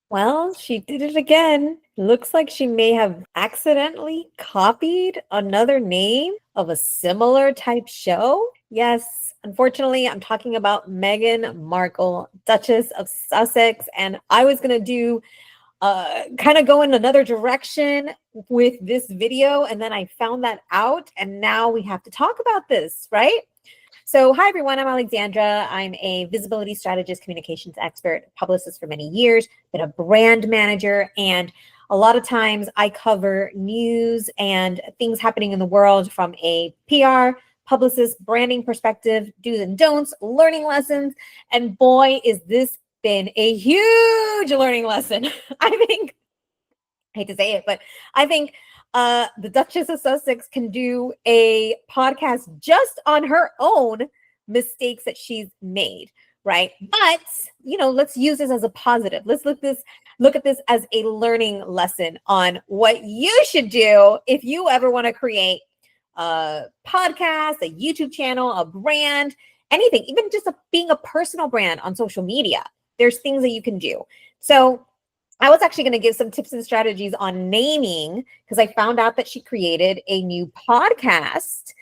Well, she did it again. Looks like she may have accidentally copied another name of a similar type show. Yes, unfortunately, I'm talking about Meghan Markle, Duchess of Sussex, and I was going to do kind of go in another direction with this video, and then I found that out, and now we have to talk about this, right? So, hi everyone, I'm Alexandra. I'm a visibility strategist, communications expert, publicist for many years, been a brand manager, and a lot of times I cover news and things happening in the world from a PR, publicist, branding perspective, do's and don'ts, learning lessons. And boy, is this been a huge learning lesson. I think I hate to say it, but I think the Duchess of Sussex can do a podcast just on her own mistakes that she's made, right? But let's use this as a positive. Let's look at this as a learning lesson on what you should do if you ever want to create a podcast, a YouTube channel, a brand, anything, even just being a personal brand on social media. There's things that you can do. So I was actually going to give some tips and strategies on naming because I found out that she created a new podcast.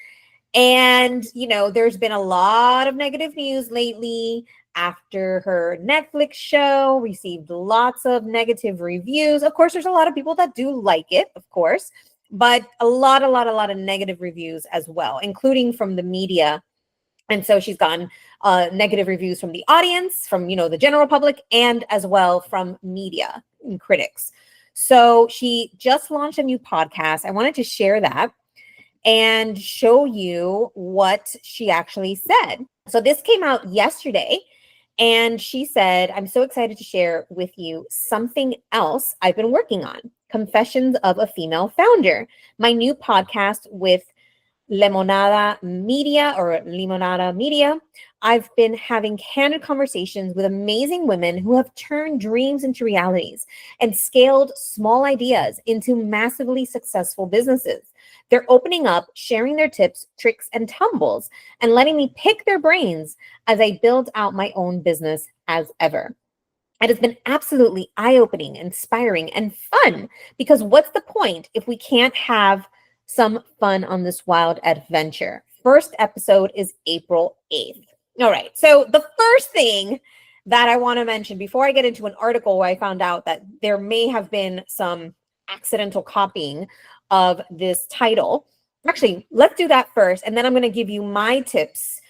And, there's been a lot of negative news lately after her Netflix show received lots of negative reviews. Of course, there's a lot of people that do like it, of course, but a lot of negative reviews as well, including from the media. And so she's gotten negative reviews from the audience, from, the general public, and as well from media and critics. So she just launched a new podcast. I wanted to share that and show you what she actually said. So this came out yesterday, and she said, I'm so excited to share with you something else I've been working on. Confessions of a Female Founder, my new podcast with Limonada Media. I've been having candid conversations with amazing women who have turned dreams into realities and scaled small ideas into massively successful businesses. They're opening up, sharing their tips, tricks, and tumbles, and letting me pick their brains as I build out my own business as ever. It has been absolutely eye-opening, inspiring, and fun, because what's the point if we can't have some fun on this wild adventure? First episode is April 8th. All right. So the first thing that I want to mention before I get into an article where I found out that there may have been some accidental copying of this title. Actually, let's do that first. And then I'm going to give you my tips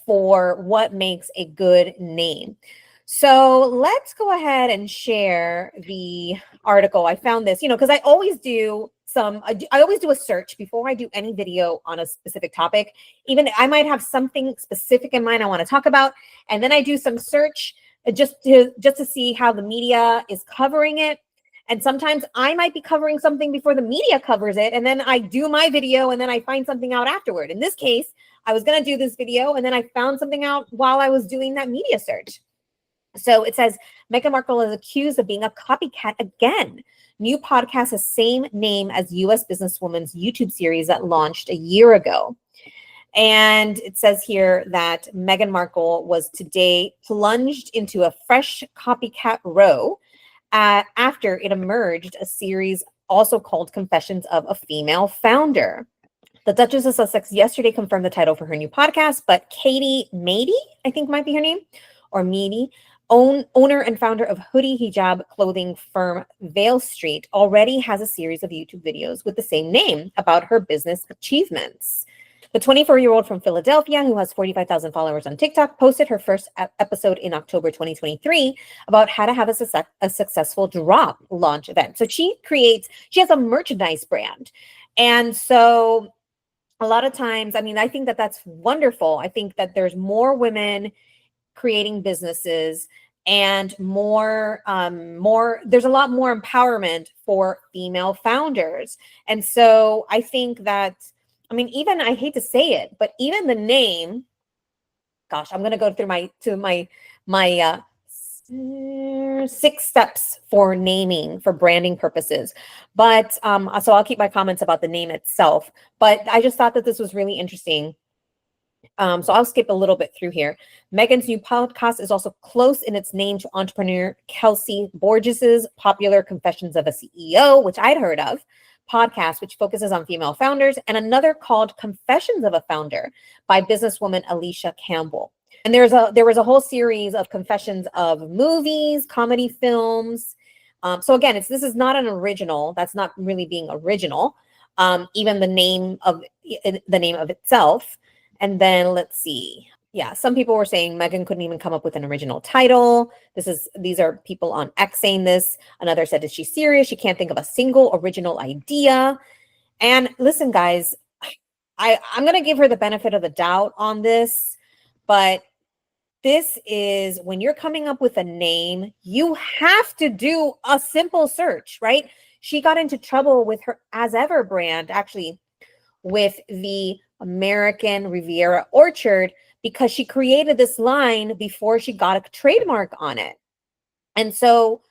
for what makes a good name. So let's go ahead and share the article. I found this, because I always do I always do a search before I do any video on a specific topic. Even I might have something specific in mind I want to talk about, and then I do some search just to see how the media is covering it. And sometimes I might be covering something before the media covers it, and then I do my video, and then I find something out afterward. In this case, I was going to do this video, and then I found something out while I was doing that media search. So it says, Meghan Markle is accused of being a copycat again. New podcast has same name as U.S. businesswoman's YouTube series that launched a year ago. And it says here that Meghan Markle was today plunged into a fresh copycat row after it emerged a series also called Confessions of a Female Founder. The Duchess of Sussex yesterday confirmed the title for her new podcast, but Katie Mady, I think might be her name, or Meady, owner and founder of hoodie hijab clothing firm Vale Street, already has a series of YouTube videos with the same name about her business achievements. The 24-year-old from Philadelphia, who has 45,000 followers on TikTok, posted her first episode in October 2023 about how to have a successful drop launch event. So she has a merchandise brand. And so a lot of times, I think that that's wonderful. I think that there's more women creating businesses and there's a lot more empowerment for female founders. And so I think that, even, I hate to say it, but even the name, gosh, I'm going to go through my 6 steps for naming for branding purposes. But so I'll keep my comments about the name itself, but I just thought that this was really interesting. So I'll skip a little bit through here. Meghan's new podcast is also close in its name to entrepreneur Kelsey Borges's popular Confessions of a CEO, which I'd heard of, podcast, which focuses on female founders, and another called Confessions of a Founder by businesswoman Alicia Campbell. And there was a whole series of confessions of movies, comedy films. So again, this is not an original. That's not really being original. Even the name of itself. And then let's see. Yeah, some people were saying Meghan couldn't even come up with an original title. These are people on X saying this. Another said, is she serious? She can't think of a single original idea. And listen, guys, I'm gonna give her the benefit of the doubt on this, but this is when you're coming up with a name, you have to do a simple search, right? She got into trouble with her As Ever brand, actually, with the American Riviera Orchard, because she created this line before she got a trademark on it. And so,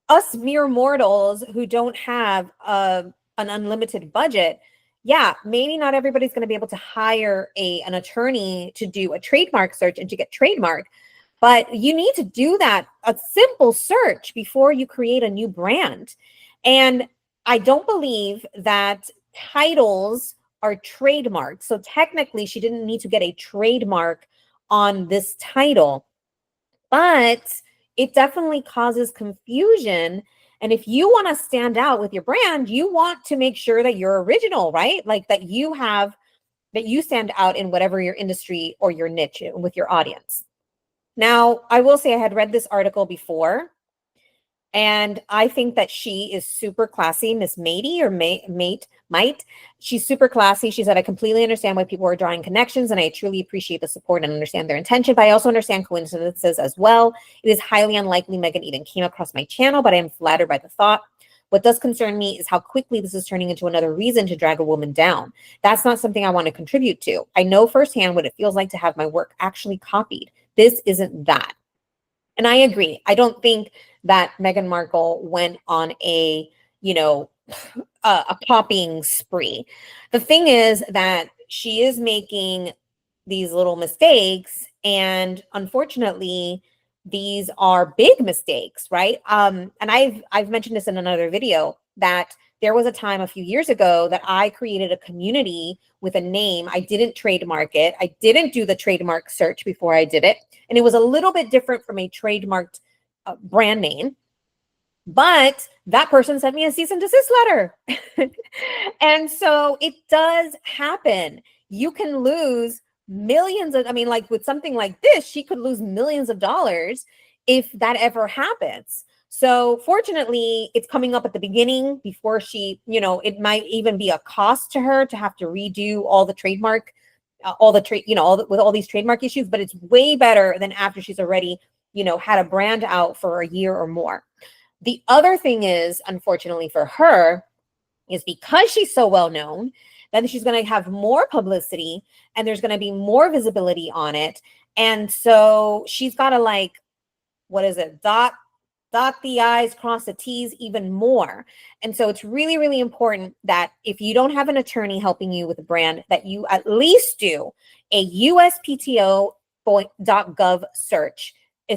us mere mortals who don't have an unlimited budget, yeah, maybe not everybody's going to be able to hire an attorney to do a trademark search and to get trademark, but you need to do a simple search before you create a new brand. And I don't believe that titles are trademarked. So technically, she didn't need to get a trademark on this title, but it definitely causes confusion. And if you want to stand out with your brand, you want to make sure that you're original, right? Like that you stand out in whatever your industry or your niche with your audience. Now, I will say I had read this article before, and I think that she is super classy, Miss Matey or Might. She's super classy. She said, I completely understand why people are drawing connections, and I truly appreciate the support and understand their intention, but I also understand coincidences as well. It is highly unlikely Meghan even came across my channel, but I am flattered by the thought. What does concern me is how quickly this is turning into another reason to drag a woman down. That's not something I want to contribute to. I know firsthand what it feels like to have my work actually copied. This isn't that. And I agree. I don't think that Meghan Markle went on a copying spree. The thing is that she is making these little mistakes, and unfortunately, these are big mistakes, right? And I've mentioned this in another video that there was a time a few years ago that I created a community with a name. I didn't trademark it. I didn't do the trademark search before I did it. And it was a little bit different from a trademarked brand name. But that person sent me a cease and desist letter. And so it does happen. You can lose millions of, like with something like this, she could lose millions of dollars if that ever happens. So fortunately, it's coming up at the beginning before she, it might even be a cost to her to have to redo all the trademark, with all these trademark issues, but it's way better than after she's already, had a brand out for a year or more. The other thing is, unfortunately for her, is because she's so well known, then she's going to have more publicity and there's going to be more visibility on it. And so she's got to dot the I's, cross the T's even more. And so it's really, really important that if you don't have an attorney helping you with a brand, that you at least do a USPTO.gov search.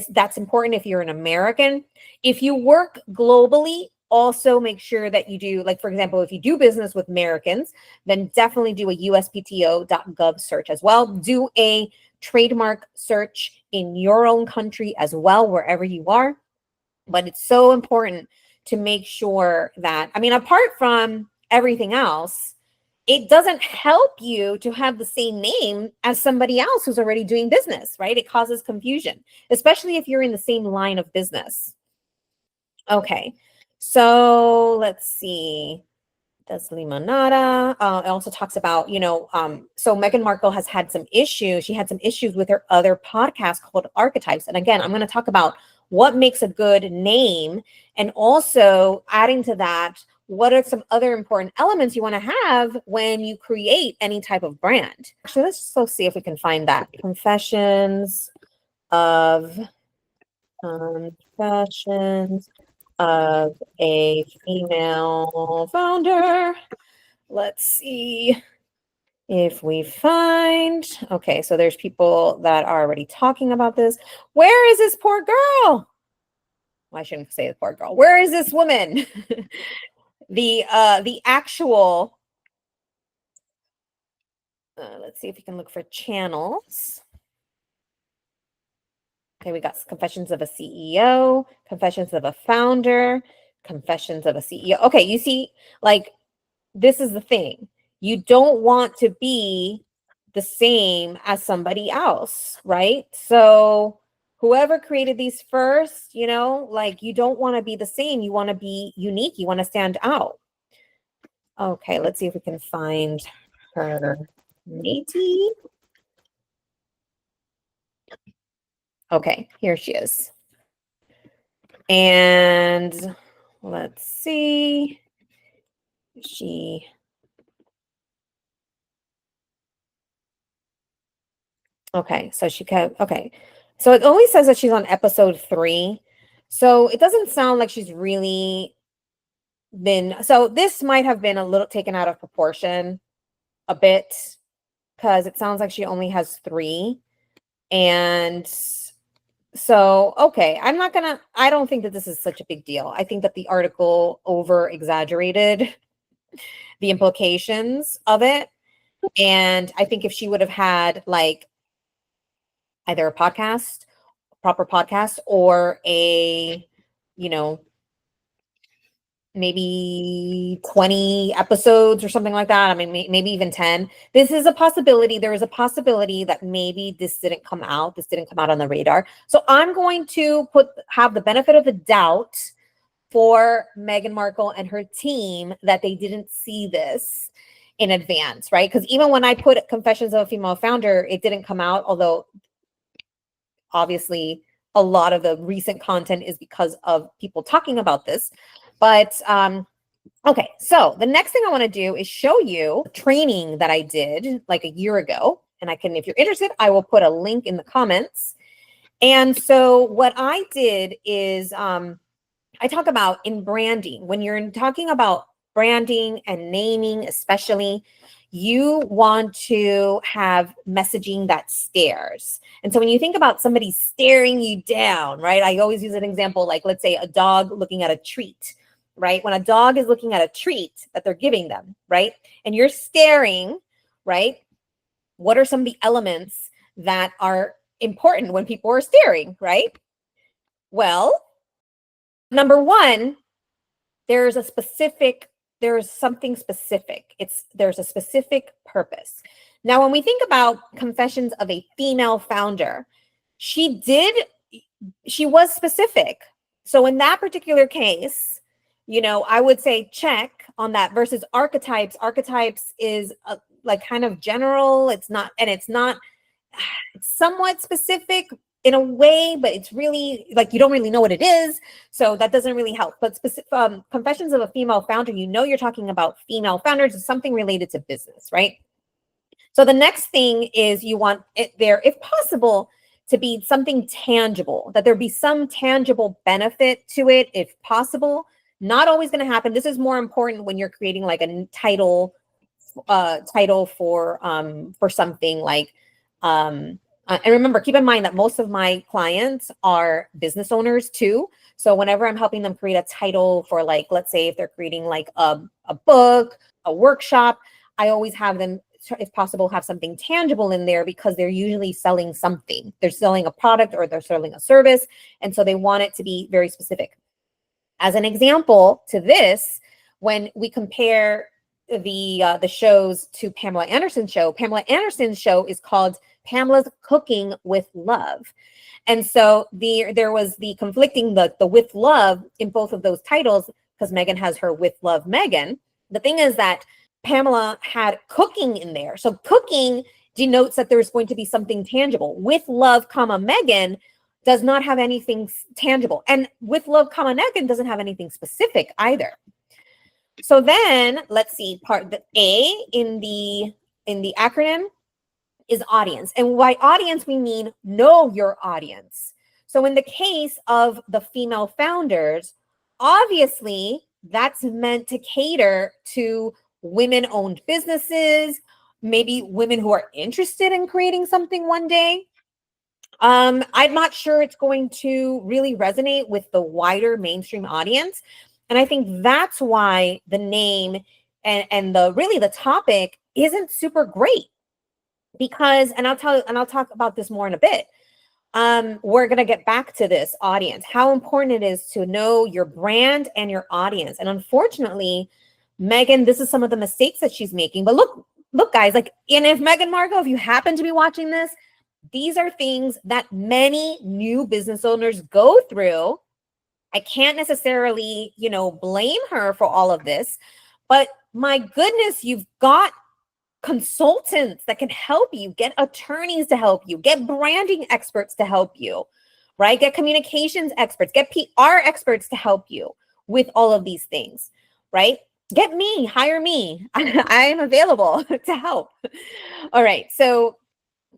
That's important if you're an American. If you work globally, also make sure that you do, like, for example, if you do business with Americans, then definitely do a USPTO.gov search as well. Do a trademark search in your own country as well, wherever you are. But it's so important to make sure that, apart from everything else, it doesn't help you to have the same name as somebody else who's already doing business, right? It causes confusion, especially if you're in the same line of business. Okay, so let's see. Does Limonada. It also talks about, so Meghan Markle has had some issues. She had some issues with her other podcast called Archetypes. And again, I'm going to talk about what makes a good name, and also adding to that, what are some other important elements you want to have when you create any type of brand. Actually, let's just go see if we can find that. Confessions of a female founder. Let's see If we find, okay, so there's people that are already talking about this. Where is this poor girl? Well, I shouldn't say the poor girl. Where is this woman? The actual, let's see if we can look for channels. Okay, we got Confessions of a CEO, Confessions of a Founder, Confessions of a CEO. Okay, you see, like, this is the thing. You don't want to be the same as somebody else, right? So whoever created these first, like, you don't want to be the same. You want to be unique. You want to stand out. Okay, let's see if we can find her matey. Okay, here she is. And let's see. Okay, so she kept, okay. So it only says that she's on episode 3. So it doesn't sound like she's really been, so this might have been a little taken out of proportion a bit, because it sounds like she only has 3. And so, okay, I don't think that this is such a big deal. I think that the article over exaggerated the implications of it. And I think if she would have had like either a proper podcast, or you know, maybe 20 episodes or something like that. I mean, maybe even 10. This is a possibility. There is a possibility that maybe this didn't come out. This didn't come out on the radar. So I'm going to have the benefit of the doubt for Meghan Markle and her team that they didn't see this in advance, right? Because even when I put Confessions of a Female Founder, it didn't come out, although obviously a lot of the recent content is because of people talking about this. But okay, so the next thing I want to do is show you training that I did like a year ago. And I can, if you're interested, I will put a link in the comments. And so what I did is I talk about in branding, when you're talking about branding and naming, especially, you want to have messaging that stares. And so when you think about somebody staring you down, right? I always use an example, like let's say a dog looking at a treat, right? When a dog is looking at a treat that they're giving them, right? And you're staring, right? What are some of the elements that are important when people are staring, right? Well, number one, there's something specific. There's a specific purpose. Now, when we think about Confessions of a Female Founder, she was specific. So in that particular case, I would say check on that versus archetypes. Archetypes is like kind of general. It's not it's somewhat specific in a way, but it's really like you don't really know what it is, so that doesn't really help. But Confessions of a Female Founder, you're talking about female founders, is something related to business, right? So the next thing is you want it there, if possible, to be something tangible, that there be some tangible benefit to it, if possible. Not always going to happen. This is more important when you're creating like a title for something like and remember, keep in mind that most of my clients are business owners too. So whenever I'm helping them create a title for, like, let's say if they're creating like a book, a workshop, I always have them, if possible, have something tangible in there, because they're usually selling something. They're selling a product or they're selling a service. And so they want it to be very specific. As an example to this, when we compare the shows to Pamela Anderson's show is called Pamela's Cooking with Love. And so there was the conflicting, the with love in both of those titles, because Meghan has her With Love Meghan. The thing is that Pamela had cooking in there. So cooking denotes that there's going to be something tangible. With Love, Meghan does not have anything tangible. And With Love, Meghan doesn't have anything specific either. So then let's see, part A in the acronym is audience. And by audience, we mean know your audience. So in the case of the female founders, obviously that's meant to cater to women-owned businesses, maybe women who are interested in creating something one day. I'm not sure it's going to really resonate with the wider mainstream audience. And I think that's why the name and the really the topic isn't super great, because I'll talk about this more in a bit. We're going to get back to this audience, how important it is to know your brand and your audience. And unfortunately, Meghan, this is some of the mistakes that she's making. But look, guys, like, and if Meghan Markle, if you happen to be watching this, these are things that many new business owners go through. I can't necessarily, blame her for all of this, but my goodness, you've got consultants that can help you, get attorneys to help you, get branding experts to help you, right? Get communications experts, get PR experts to help you with all of these things, right? Get me, hire me. I am available to help. All right. So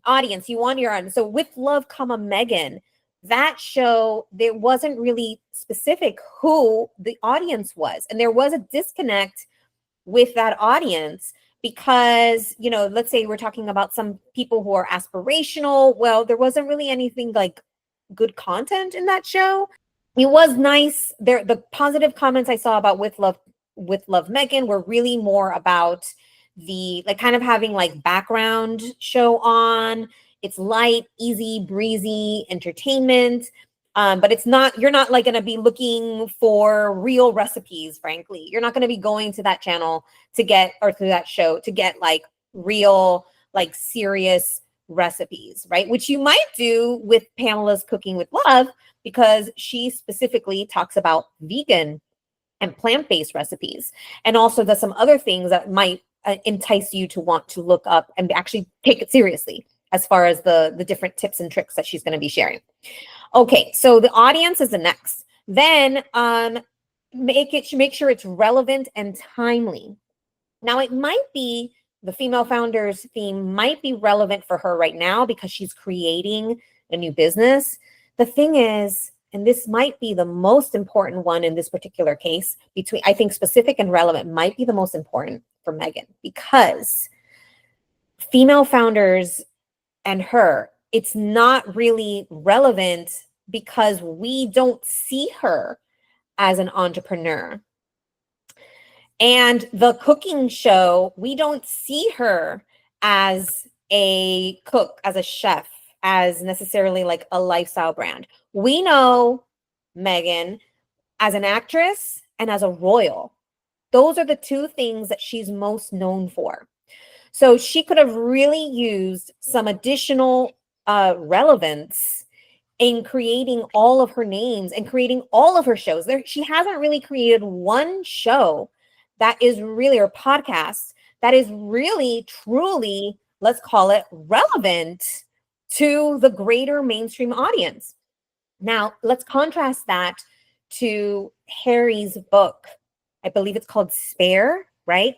audience, you want your own. So with Love, Meghan, that show, there wasn't really specific who the audience was. And there was a disconnect with that audience because, let's say we're talking about some people who are aspirational. Well, there wasn't really anything like good content in that show. It was nice. The positive comments I saw about with Love Meghan were really more about the like kind of having like background show on. It's light, easy, breezy entertainment. But you're not like going to be looking for real recipes, frankly. You're not going to be going to that channel to that show to get like real, like serious recipes, right? Which you might do with Pamela's Cooking with Love, because she specifically talks about vegan and plant-based recipes, and also does some other things that might entice you to want to look up and actually take it seriously as far as the different tips and tricks that she's going to be sharing. Okay, so the audience is the next. Then make sure it's relevant and timely. Now, it might be the female founders theme might be relevant for her right now because she's creating a new business. The thing is, and this might be the most important one in this particular case, between, I think, specific and relevant might be the most important for Meghan, because female founders and her, it's not really relevant because we don't see her as an entrepreneur. And the cooking show, we don't see her as a cook, as a chef, as necessarily like a lifestyle brand. We know Meghan as an actress and as a royal. Those are the two things that she's most known for. So she could have really used some additional relevance in creating all of her names and creating all of her shows. She hasn't really created one show that is really, or podcast that is really, truly, let's call it, relevant to the greater mainstream audience. Now, let's contrast that to Harry's book. I believe it's called S.T.A.R.E., right?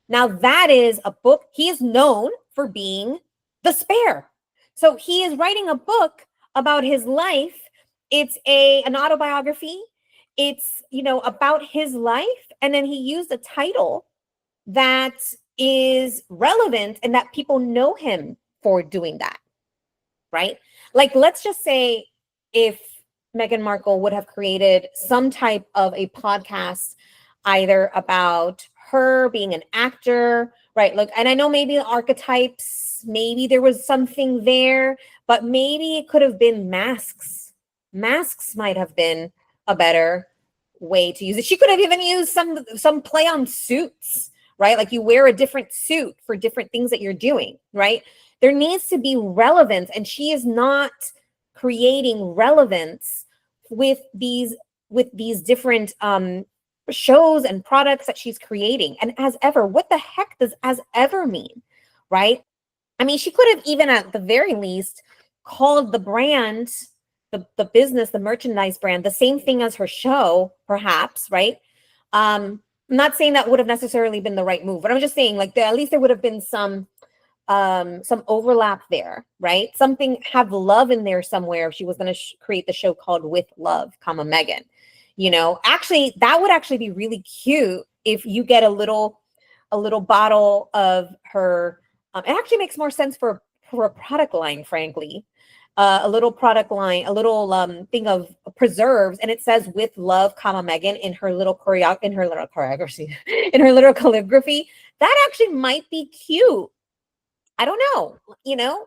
Now, that is a book. He is known for being the spare. So he is writing a book about his life. It's an autobiography. It's, about his life. And then he used a title that is relevant and that people know him for doing that, right? Like, let's just say if Meghan Markle would have created some type of a podcast, either about her being an actor, right? Look, and I know maybe the archetypes, maybe there was something there, but maybe it could have been masks. Masks might have been a better way to use it. She could have even used some play on suits, right? Like you wear a different suit for different things that you're doing, right? There needs to be relevance, and she is not creating relevance with these different shows and products that she's creating. And as ever, what the heck does as ever mean, right? I mean, she could have even at the very least called the brand, the business, the merchandise brand, the same thing as her show, perhaps, right? I'm not saying that would have necessarily been the right move, but I'm just saying, like, at least there would have been some overlap there, right? Something, have love in there somewhere if she was going to create the show called With Love, Meghan. Actually, that would actually be really cute if you get a little bottle of her It actually makes more sense for a product line, frankly. A little product line, a little thing of preserves, and it says "with love, comma Meghan" in her little choreography, in her little calligraphy. That actually might be cute. I don't know.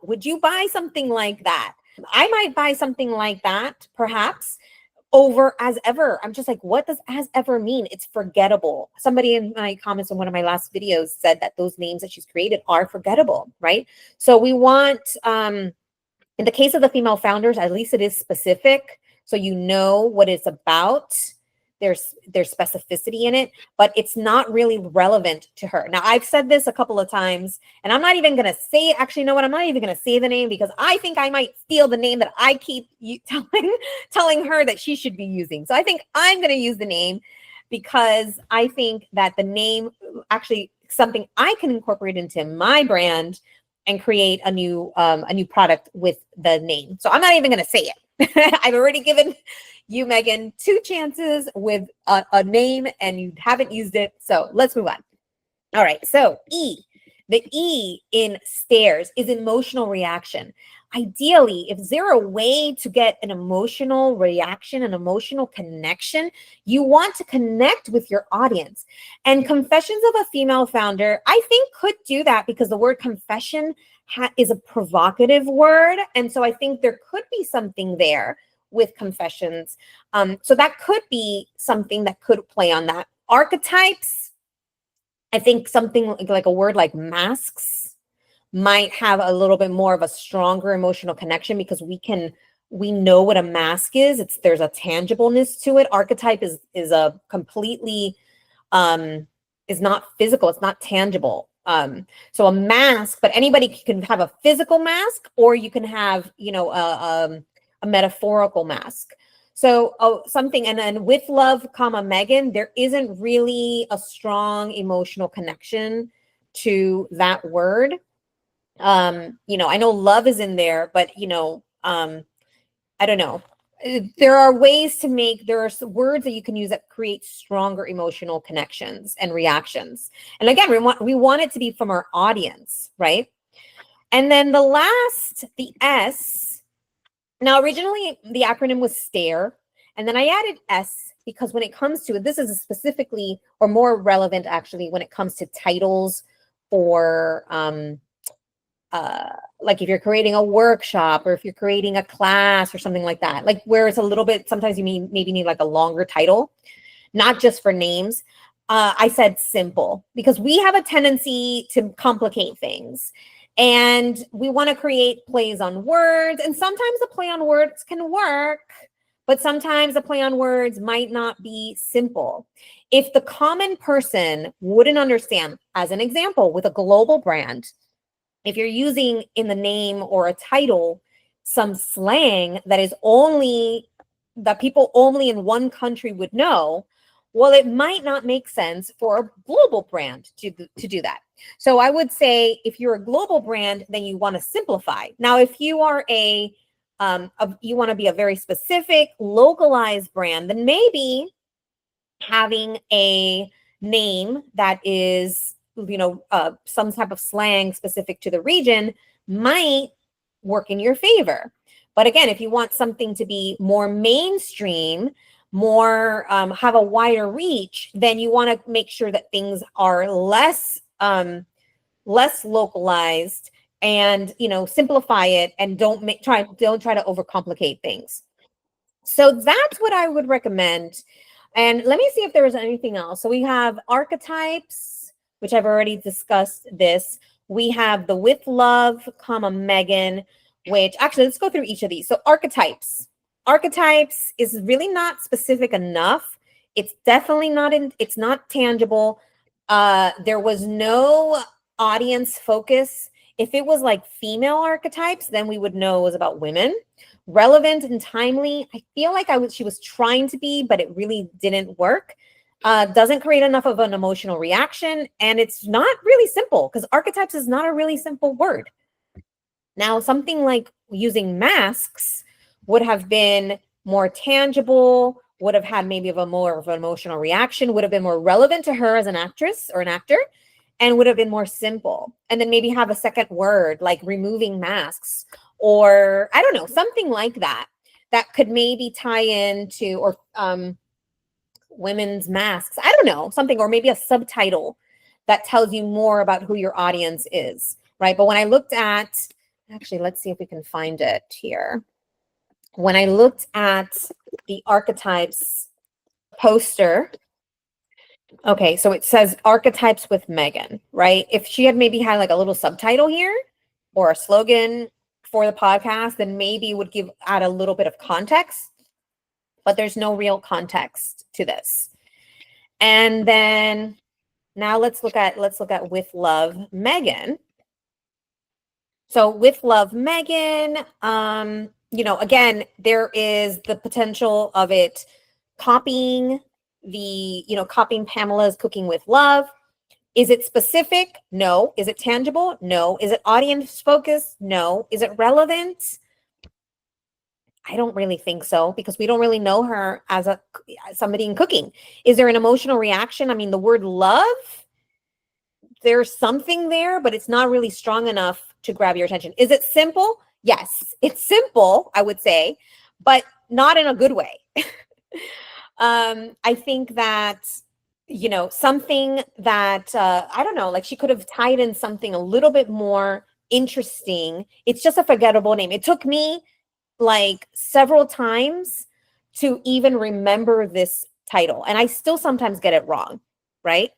Would you buy something like that? I might buy something like that, perhaps, over as ever. I'm just like, what does as ever mean? It's forgettable. Somebody in my comments on one of my last videos said that those names that she's created are forgettable, right? So we want, in the case of the female founders, at least it is specific, so you know what it's about. There's specificity in it, but it's not really relevant to her. Now, I've said this a couple of times, and I'm not even going to say, actually, you know what? I'm not even going to say the name, because I think I might steal the name that I keep telling her that she should be using. So I think I'm going to use the name, because I think that the name actually something I can incorporate into my brand and create a new product with the name. So I'm not even going to say it. I've already given you, Meghan, 2 chances with a name, and you haven't used it. So let's move on. All right. So E, the E in S.T.A.R.E.S is emotional reaction. Ideally, if there a way to get an emotional reaction, an emotional connection, you want to connect with your audience. And Confessions of a Female Founder, I think, could do that, because the word confession is a provocative word. And so I think there could be something there with confessions. So that could be something that could play on that. Archetypes, I think something like a word like masks might have a little bit more of a stronger emotional connection, because we know what a mask is. There's a tangibleness to it. Archetype is a completely is not physical. It's not tangible. So a mask, but anybody can have a physical mask, or you can have, a metaphorical mask. So something, and then with love, comma Meghan, there isn't really a strong emotional connection to that word. I know love is in there, but I don't know. There are ways to there are words that you can use that create stronger emotional connections and reactions. And again, we want it to be from our audience, right? And then the S. Now, originally the acronym was S.T.A.R.E, and then I added S, because when it comes to it, this is specifically, or more relevant actually, when it comes to titles for like if you're creating a workshop, or if you're creating a class or something like that, like where it's a little bit, sometimes you maybe need like a longer title, not just for names. I said simple, because we have a tendency to complicate things, and we want to create plays on words. And sometimes the play on words can work, but sometimes the play on words might not be simple. If the common person wouldn't understand, as an example, with a global brand, if you're using in the name or a title some slang that people only in one country would know, well, it might not make sense for a global brand to do that. So I would say, if you're a global brand, then you want to simplify. Now, if you are you want to be a very specific, localized brand, then maybe having a name that is, some type of slang specific to the region might work in your favor. But again, if you want something to be more mainstream, more have a wider reach, then you want to make sure that things are less localized, and simplify it, and don't try to overcomplicate things. So that's what I would recommend. And let me see if there was anything else. So we have archetypes, which I've already discussed this. We have the with love, comma Meghan, which actually, let's go through each of these. So archetypes. Archetypes is really not specific enough. It's definitely it's not tangible. There was no audience focus. If it was like female archetypes, then we would know it was about women. Relevant and timely, I feel like she was trying to be, but it really didn't work. Doesn't create enough of an emotional reaction, and it's not really simple, because archetypes is not a really simple word. Now, something like using masks would have been more tangible, would have had maybe more of an emotional reaction, would have been more relevant to her as an actress or an actor. and would have been more simple. And then maybe have a second word like removing masks, or I don't know, something like that, that could maybe tie into, or women's masks. I don't know, something, or maybe a subtitle that tells you more about who your audience is, right? But when I looked at, actually, let's see if we can find it here. When I looked at the archetypes poster, okay, so it says archetypes with Meghan, right? If she had maybe had like a little subtitle here or a slogan for the podcast, then maybe it would add a little bit of context, but there's no real context to this. And then now let's look at With Love Meghan. So With Love Meghan, again, there is the potential of it copying copying Pamela's Cooking with Love. Is it specific? No. Is it tangible? No. Is it audience focused? No. Is it relevant? I don't really think so, because we don't really know her as somebody in cooking. Is there an emotional reaction? I mean, the word love, there's something there, but it's not really strong enough to grab your attention. Is it simple? Yes, it's simple, I would say, but not in a good way. I think that, something that, I don't know, like she could have tied in something a little bit more interesting. It's just a forgettable name. It took me like several times to even remember this title, and I still sometimes get it wrong, right?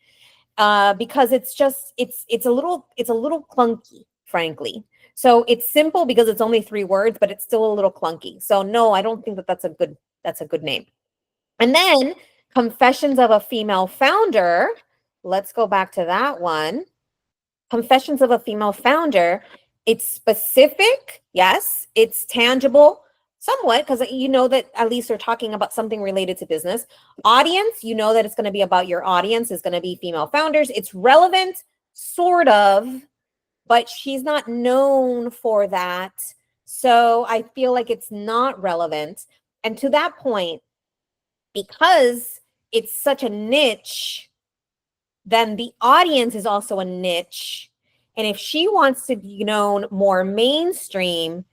Because it's a little clunky, frankly. So it's simple because it's only 3 words, but it's still a little clunky. So no, I don't think that that's a good name. And then Confessions of a Female Founder. Let's go back to that one. Confessions of a Female Founder. It's specific. Yes. It's tangible somewhat, because you know that at least they're talking about something related to business. Audience, you know that it's going to be about your audience, is going to be female founders. It's relevant, sort of, but she's not known for that. So I feel like it's not relevant. And to that point, because it's such a niche, then the audience is also a niche. And if she wants to be known more mainstream,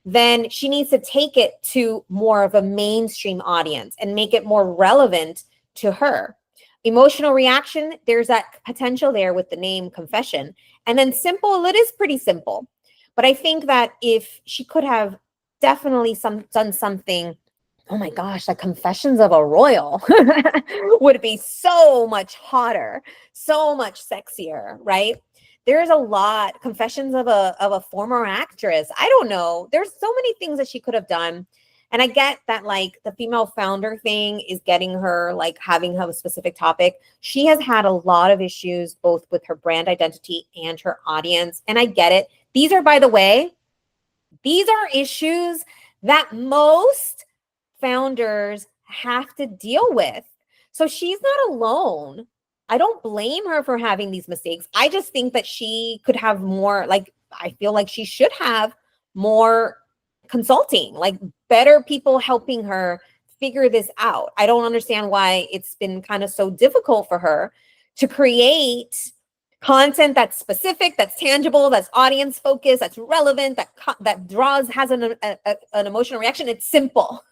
then she needs to take it to more of a mainstream audience and make it more relevant to her. Emotional reaction, there's that potential there with the name Confession. And then simple, it is pretty simple. But I think that if she could have definitely done something, oh my gosh, like Confessions of a Royal would be so much hotter, so much sexier, right? There's a lot. Confessions of a former actress. I don't know. There's so many things that she could have done. And I get that, like, the female founder thing is getting her, like, having a specific topic. She has had a lot of issues both with her brand identity and her audience. And I get it. These are, by the way, these are issues that most founders have to deal with. So she's not alone. I don't blame her for having these mistakes. I just think that she could have more, like, I feel like she should have more consulting, like better people helping her figure this out. I don't understand why it's been kind of so difficult for her to create content that's specific, that's tangible, that's audience focused, that's relevant, that has an emotional reaction. It's simple.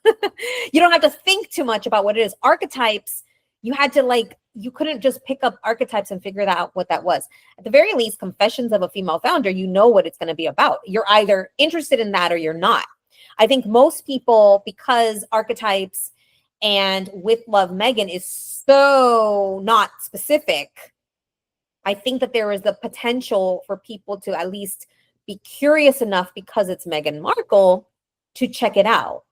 You don't have to think too much about what it is. Archetypes, you had to, you couldn't just pick up archetypes and figure out what that was. At the very least, Confessions of a Female Founder, you know what it's going to be about. You're either interested in that or you're not. I think most people, because archetypes and With Love Meghan is so not specific, I think that there is the potential for people to at least be curious enough, because it's Meghan Markle, to check it out.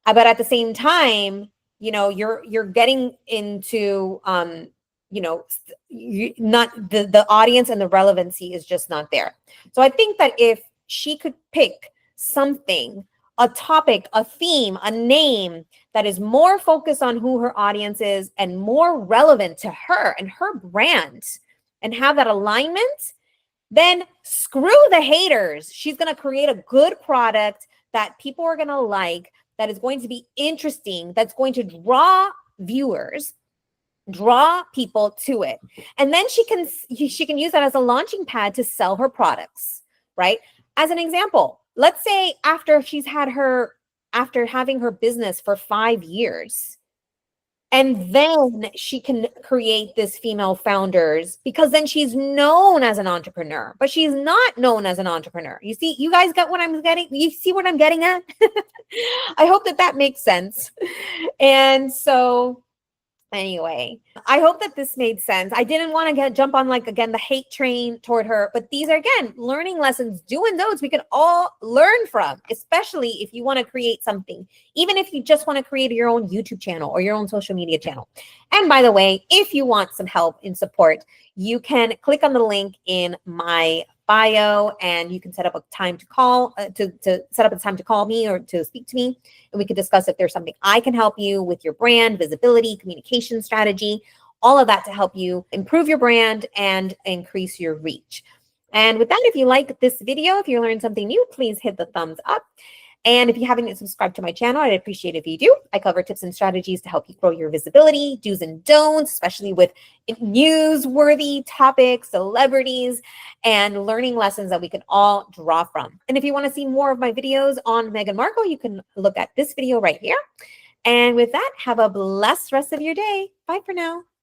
But at the same time, you're getting into not the audience, and the relevancy is just not there. So I think that if she could pick something, a topic, a theme, a name that is more focused on who her audience is and more relevant to her and her brand, and have that alignment, then screw the haters. She's going to create a good product that people are going to like, that is going to be interesting, that's going to draw viewers, draw people to it. And then she can use that as a launching pad to sell her products, right? As an example, let's say after having her business for 5 years, and then she can create this female founders, because then she's known as an entrepreneur, but she's not known as an entrepreneur. You see, you guys got what I'm getting? You see what I'm getting at? I hope that makes sense. And so anyway, I hope that this made sense. I didn't want to jump on, like, again, the hate train toward her, but these are, again, learning lessons, doing those we can all learn from, especially if you want to create something, even if you just want to create your own YouTube channel or your own social media channel. And by the way, if you want some help and support, you can click on the link in my bio, and you can set up a time to call to set up a time to call me or to speak to me, and we can discuss if there's something I can help you with your brand, visibility, communication strategy, all of that to help you improve your brand and increase your reach. And with that, if you like this video, if you learned something new, please hit the thumbs up. And if you haven't subscribed to my channel, I'd appreciate it if you do. I cover tips and strategies to help you grow your visibility, do's and don'ts, especially with newsworthy topics, celebrities, and learning lessons that we can all draw from. And if you want to see more of my videos on Meghan Markle, you can look at this video right here. And with that, have a blessed rest of your day. Bye for now.